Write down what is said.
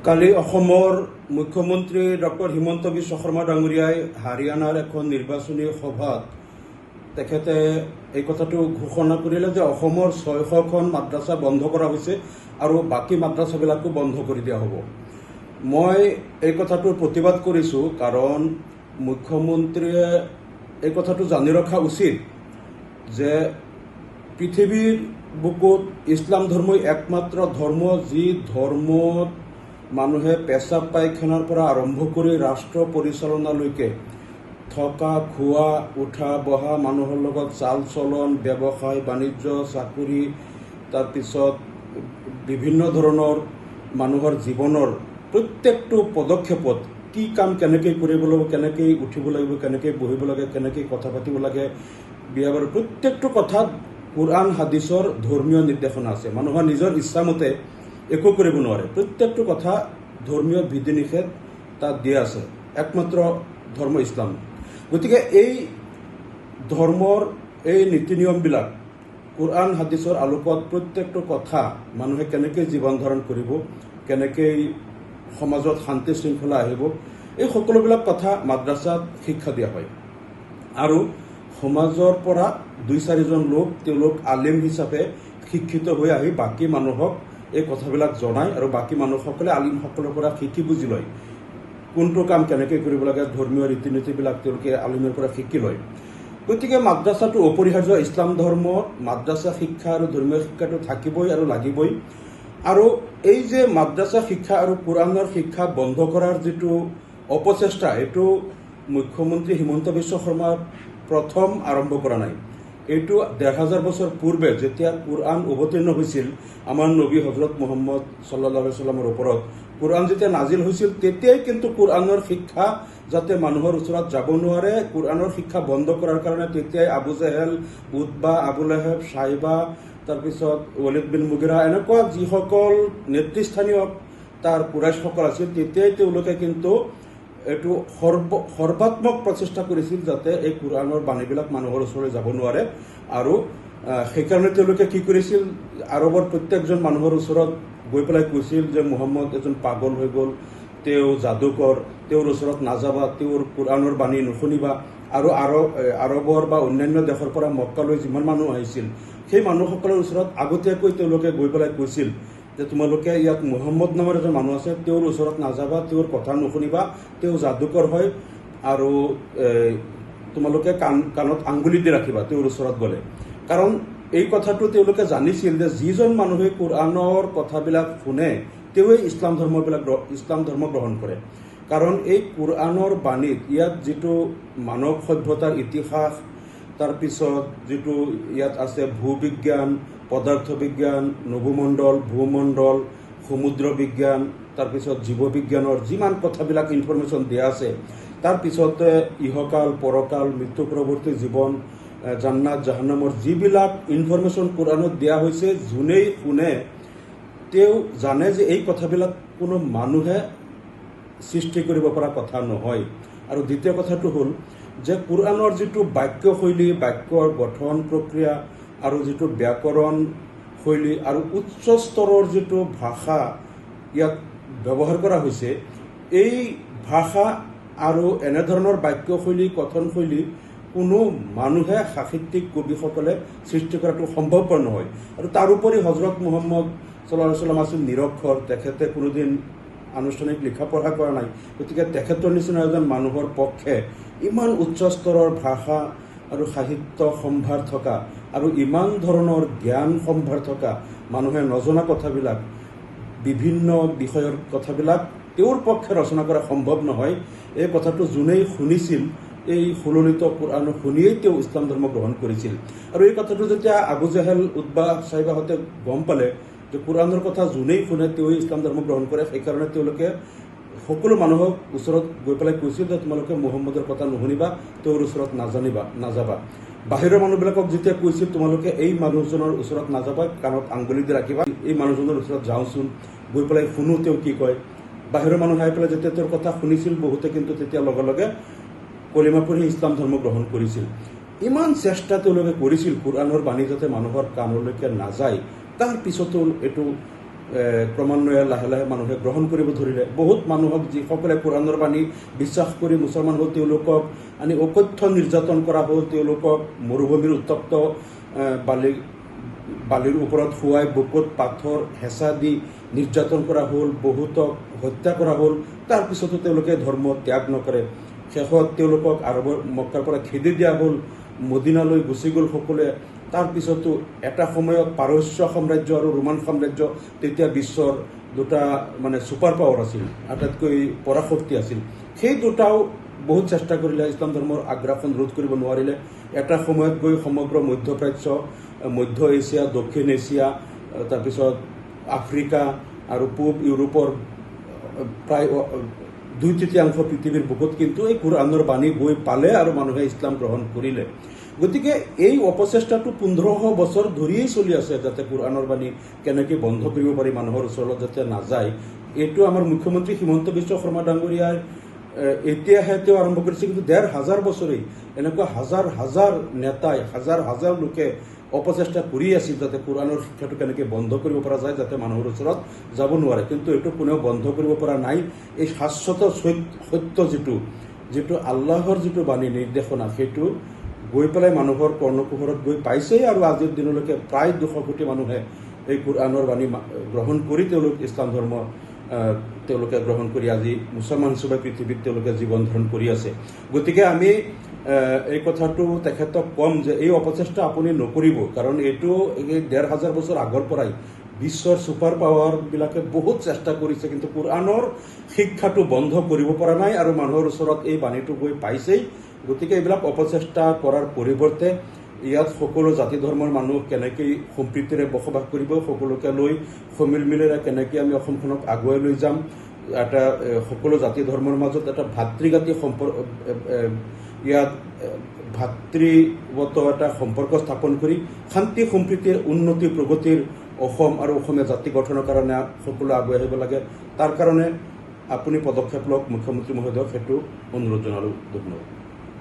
কালি অসমৰ মুখ্যমন্ত্ৰী ডক্টৰ হিমন্ত বিশ্ব শৰ্মা ডাঙৰীয়াই হাৰিয়ানাৰ এখন নিৰ্বাচনী সভাত তেখেতে এই কথাটো ঘোষণা কৰিলে যে অসমৰ 600খন মাদ্ৰাছা বন্ধ কৰা হৈছে আৰু বাকী মাদ্ৰাছাবিলাকো বন্ধ কৰি দিয়া হ'ব। মই এই কথাটোৰ প্ৰতিবাদ কৰিছোঁ, কাৰণ মুখ্যমন্ত্ৰীয়ে এই কথাটো জানি ৰখা উচিত যে পৃথিৱীৰ বুকুত ইছলাম ধৰ্মই একমাত্ৰ ধৰ্ম, যি ধৰ্মত মানুহে পেচাব পায়খানাৰ পৰা আৰম্ভ কৰি ৰাষ্ট্ৰ পৰিচালনালৈকে থকা খোৱা উঠা বহা, মানুহৰ লগত চাল চলন, ব্যৱসায় বাণিজ্য, চাকৰি, তাৰপিছত বিভিন্ন ধৰণৰ মানুহৰ জীৱনৰ প্ৰত্যেকটো পদক্ষেপত কি কাম কেনেকৈ কৰিব লাগিব, কেনেকৈ উঠিব লাগিব, কেনেকৈ বহিব লাগে, কেনেকৈ কথা পাতিব লাগে, বিয়া বাৰু প্ৰত্যেকটো কথাত কোৰআন হাদিছৰ ধৰ্মীয় নিৰ্দেশনা আছে। মানুহৰ নিজৰ ইচ্ছামতে একো কৰিব নোৱাৰে। প্ৰত্যেকটো কথা ধৰ্মীয় বিধি নিষেধ তাত দিয়া আছে। একমাত্ৰ ধৰ্ম ইছলাম। গতিকে এই ধৰ্মৰ এই নীতি নিয়মবিলাক কোৰআন হাদিছৰ আলোকত প্ৰত্যেকটো কথা মানুহে কেনেকৈ জীৱন ধাৰণ কৰিব, কেনেকৈ সমাজত শান্তি শৃংখলা আহিব, এই সকলোবিলাক কথা মাদ্ৰাছাত শিক্ষা দিয়া হয়। আৰু সমাজৰ পৰা 2-4জন লোক, তেওঁলোক আলিম হিচাপে শিক্ষিত হৈ আহি বাকী মানুহক এই কথাবিলাক জনায় আৰু বাকী মানুহসকলে আলিমসকলৰ পৰা শিকি বুজি লয়। কোনটো কাম কেনেকৈ কৰিব লাগে, ধৰ্মীয় ৰীতি নীতিবিলাক তেওঁলোকে আলিমৰ পৰা শিকি লয়। গতিকে মাদ্ৰাছাটো অপৰিহাৰ্য। ইছলাম ধৰ্মত মাদ্ৰাছা শিক্ষা আৰু ধৰ্মীয় শিক্ষাটো থাকিবই আৰু লাগিবই। আৰু এই যে মাদ্ৰাছা শিক্ষা আৰু কোৰআনৰ শিক্ষা বন্ধ কৰাৰ যিটো অপচেষ্টা, এইটো মুখ্যমন্ত্ৰী হিমন্ত বিশ্ব শৰ্মা প্ৰথম আৰম্ভ কৰা নাই। এইটো 1500 বছৰ পূৰ্বে যেতিয়া কোৰআন অৱতীৰ্ণ হৈছিল আমাৰ নবী হজৰত মুহাম্মদ সাল্লাল্লাহু আলাইহি ওয়াসাল্লামৰ ওপৰত, কোৰআন যেতিয়া নাজিল হৈছিল তেতিয়াই কিন্তু কোৰআনৰ শিক্ষা যাতে মানুহৰ ওচৰত যাব নোৱাৰে, কোৰআনৰ শিক্ষা বন্ধ কৰাৰ কাৰণে তেতিয়াই আবু জেহেল, উতবা, আবু লেহেব, সাইবা, তাৰপিছত ৱালিদ বিন মুগিৰা, এনেকুৱা যিসকল নেতৃস্থানীয় তাৰ কুৰাইশসকল আছিল, তেতিয়াই তেওঁলোকে কিন্তু এইটো সৰ্বাত্মক প্ৰচেষ্টা কৰিছিল যাতে এই কোৰআনৰ বাণীবিলাক মানুহৰ ওচৰলৈ যাব নোৱাৰে। আৰু সেইকাৰণে তেওঁলোকে কি কৰিছিল, আৰৱৰ প্ৰত্যেকজন মানুহৰ ওচৰত গৈ পেলাই কৈছিল যে মুহাম্মদ এজন পাগল হৈ গ'ল, তেওঁ যাদুকৰ, তেওঁৰ ওচৰত নাযাবা, তেওঁৰ কোৰআনৰ বাণী নুশুনিবা। আৰু আৰৱৰ বা অন্যান্য দেশৰ পৰা মক্কালৈ যিমান মানুহ আহিছিল, সেই মানুহসকলৰ ওচৰত আগতীয়াকৈ তেওঁলোকে গৈ পেলাই কৈছিল যে তোমালোকে ইয়াত মুহাম্মদ নামৰ এজন মানুহ আছে, তেওঁৰ ওচৰত নাযাবা, তেওঁৰ কথা নুশুনিবা, তেওঁ যাদুকৰ হয়, আৰু তোমালোকে কাণত আঙুলি দি ৰাখিবা তেওঁৰ ওচৰত গ'লে। কাৰণ এই কথাটো তেওঁলোকে জানিছিল যে যিজন মানুহে কোৰআনৰ কথাবিলাক শুনে তেওঁৱেই ইছলাম ধৰ্ম গ্ৰহণ কৰে। কাৰণ এই কোৰআনৰ বাণীত ইয়াত যিটো মানৱ সভ্যতাৰ ইতিহাস, তাৰপিছত যিটো ইয়াত আছে ভূবিজ্ঞান, পদাৰ্থ বিজ্ঞান, নভোমণ্ডল, ভূমণ্ডল, সমুদ্ৰ বিজ্ঞান, তাৰপিছত জীৱ বিজ্ঞানৰ যিমান কথাবিলাক ইনফৰমেশ্যন দিয়া আছে, তাৰপিছতে ইহকাল, পৰকাল, মৃত্যু পৰৱৰ্তী জীৱন, জান্নাত জাহান্নামৰ যিবিলাক ইনফৰমেশ্যন কোৰআনত দিয়া হৈছে, যোনেই শুনে তেওঁ জানে যে এই কথাবিলাক কোনো মানুহে সৃষ্টি কৰিব পৰা কথা নহয়। আৰু দ্বিতীয় কথাটো হ'ল যে কোৰআনৰ যিটো বাক্যশৈলী, বাক্যৰ গঠন প্ৰক্ৰিয়া আৰু যিটো ব্যাকৰণ শৈলী আৰু উচ্চ স্তৰৰ যিটো ভাষা ইয়াত ব্যৱহাৰ কৰা হৈছে, এই ভাষা আৰু এনেধৰণৰ বাক্যশৈলী, কথনশৈলী কোনো মানুহে, সাহিত্যিক কবিসকলে সৃষ্টি কৰাটো সম্ভৱপৰ নহয়। আৰু তাৰোপৰি হজৰত মুহাম্মদ সাল্লাল্লাহু আলাইহি ওয়াসাল্লাম আছিল নিৰক্ষৰ, তেখেতে কোনোদিন আনুষ্ঠানিক লিখা পঢ়া কৰা নাই। গতিকে তেখেতৰ নিচিনা এজন মানুহৰ পক্ষে ইমান উচ্চ স্তৰৰ ভাষা আৰু সাহিত্য সম্ভাৰ থকা আৰু ইমান ধৰণৰ জ্ঞান সম্ভাৰ থকা মানুহে নজনা কথাবিলাক, বিভিন্ন বিষয়ৰ কথাবিলাক তেওঁৰ পক্ষে ৰচনা কৰা সম্ভৱ নহয়। এই কথাটো যোনেই শুনিছিল, এই সুললিত কোৰআন শুনিয়েই তেওঁ ইছলাম ধৰ্ম গ্ৰহণ কৰিছিল। আৰু এই কথাটো যেতিয়া আবু জেহেল, উতবা, সাইবাহঁতে গম পালে যে কোৰআনৰ কথা যোনেই শুনে তেওঁৱেই ইছলাম ধৰ্ম গ্ৰহণ কৰে, সেইকাৰণে তেওঁলোকে সকলো মানুহক ওচৰত গৈ পেলাই কৈছিল যে তোমালোকে মুহাম্মদৰ কথা নুশুনিবা, তেওঁৰ ওচৰত নাযাবা। বাহিৰৰ মানুহবিলাকক যেতিয়া কৈছিল তোমালোকে এই মানুহজনৰ ওচৰত নাযাবা, কাণত আঙুলি দি ৰাখিবা, এই মানুহজনৰ ওচৰত যাওঁচোন, গৈ পেলাই শুনো তেওঁ কি কয়। বাহিৰৰ মানুহ আহি পেলাই যেতিয়া তেওঁৰ কথা শুনিছিল, বহুতে কিন্তু তেতিয়া লগে লগে কলিমা পঢ়ি ইছলাম ধৰ্ম গ্ৰহণ কৰিছিল। ইমান চেষ্টা তেওঁলোকে কৰিছিল কোৰআনৰ বাণী যাতে মানুহৰ কাণলৈকে নাযায়, তাৰ পিছতো এইটো ক্ৰমান্বয়ে লাহে লাহে মানুহে গ্ৰহণ কৰিব ধৰিলে। বহুত মানুহক যিসকলে কোৰাণৰ বাণী বিশ্বাস কৰি মুছলমান হ'ল তেওঁলোকক আনি অকথ্য নিৰ্যাতন কৰা হ'ল, তেওঁলোকক মৰুভূমিৰ উত্তপ্ত বালিৰ ওপৰত শুৱাই বুকুত পাথৰ হেঁচা দি নিৰ্যাতন কৰা হ'ল, বহুতক হত্যা কৰা হ'ল। তাৰপিছতো তেওঁলোকে ধৰ্ম ত্যাগ নকৰে। শেষত তেওঁলোকক আৰবৰ মক্কাৰ পৰা খেদি দিয়া হ'ল, মদিনালৈ গুচি গ'ল সকলোৱে। তাৰপিছতো এটা সময়ত পাৰস্য সাম্ৰাজ্য আৰু ৰোমান সাম্ৰাজ্য তেতিয়া বিশ্বৰ দুটা ছুপাৰ পাৱাৰ আছিল, আটাইতকৈ পৰাশক্তি আছিল। সেই দুটাও বহুত চেষ্টা কৰিলে, ইছলাম ধৰ্মৰ আগ্ৰাসন ৰোধ কৰিব নোৱাৰিলে। এটা সময়ত গৈ সমগ্ৰ মধ্যপ্ৰাচ্য, মধ্য এছিয়া, দক্ষিণ এছিয়া, তাৰপিছত আফ্ৰিকা আৰু পূব ইউৰোপৰ প্ৰায় 2/3 পৃথিৱীৰ বুকুত কিন্তু এই কোৰাণৰ বাণী গৈ পালে আৰু মানুহে ইছলাম গ্ৰহণ কৰিলে। গতিকে এই অপচেষ্টাটো 1500 বছৰ ধৰিয়েই চলি আছে, যাতে কোৰাণৰ বাণী কেনেকৈ বন্ধ কৰিব পাৰি, মানুহৰ ওচৰত যাতে নাযায়। এইটো আমাৰ মুখ্যমন্ত্ৰী হিমন্ত বিশ্ব শৰ্মা ডাঙৰীয়াই এতিয়াহে তেওঁ আৰম্ভ কৰিছে, কিন্তু 1500 বছৰেই এনেকুৱা হাজাৰ হাজাৰ নেতাই, হাজাৰ হাজাৰ লোকে অপচেষ্টা কৰি আছিল যাতে কোৰাণৰ শিক্ষাটো কেনেকৈ বন্ধ কৰিব পৰা যায়, যাতে মানুহৰ ওচৰত যাব নোৱাৰে। কিন্তু এইটো কোনেও বন্ধ কৰিব পৰা নাই। এই শাশ্বত সত্য যিটো আল্লাহৰ যিটো বাণী নিৰ্দেশনা, সেইটো গৈ পেলাই মানুহৰ কৰ্ণকুহৰত গৈ পাইছেই। আৰু আজিৰ দিনলৈকে প্ৰায় 200 কোটি মানুহে এই কোৰাণৰ বাণী গ্ৰহণ কৰি তেওঁলোক ইছলাম ধৰ্ম তেওঁলোকে গ্ৰহণ কৰি আজি মুছলমান হিচাপে পৃথিৱীত তেওঁলোকে জীৱন ধাৰণ কৰি আছে। গতিকে আমি এই কথাটো তেখেতক ক'ম যে এই অপচেষ্টা আপুনি নকৰিব, কাৰণ এইটো 1500 বছৰ আগৰ পৰাই বিশ্বৰ ছুপাৰ পাৱাৰবিলাকে বহুত চেষ্টা কৰিছে, কিন্তু কোৰাণৰ শিক্ষাটো বন্ধ কৰিব পৰা নাই আৰু মানুহৰ ওচৰত এই বাণীটো গৈ পাইছেই। গতিকে এইবিলাক অপচেষ্টা কৰাৰ পৰিৱৰ্তে ইয়াত সকলো জাতি ধৰ্মৰ মানুহ কেনেকৈ সম্প্ৰীতিৰে বসবাস কৰিব, সকলোকে লৈ সমিলমিলেৰে কেনেকৈ আমি অসমখনক আগুৱাই লৈ যাম, এটা সকলো জাতি ধৰ্মৰ মাজত এটা ভাতৃঘাতী ইয়াত ভাতৃত্বত এটা সম্পৰ্ক স্থাপন কৰি শান্তি সম্প্ৰীতিৰ উন্নতি প্ৰগতিৰ অসম আৰু অসমীয়া জাতি গঠনৰ কাৰণে সকলো আগুৱাই আহিব লাগে। তাৰ কাৰণে আপুনি পদক্ষেপ লওক, মুখ্যমন্ত্ৰী মহোদয়ক সেইটো অনুৰোধ জনালোঁ। ধন্যবাদ।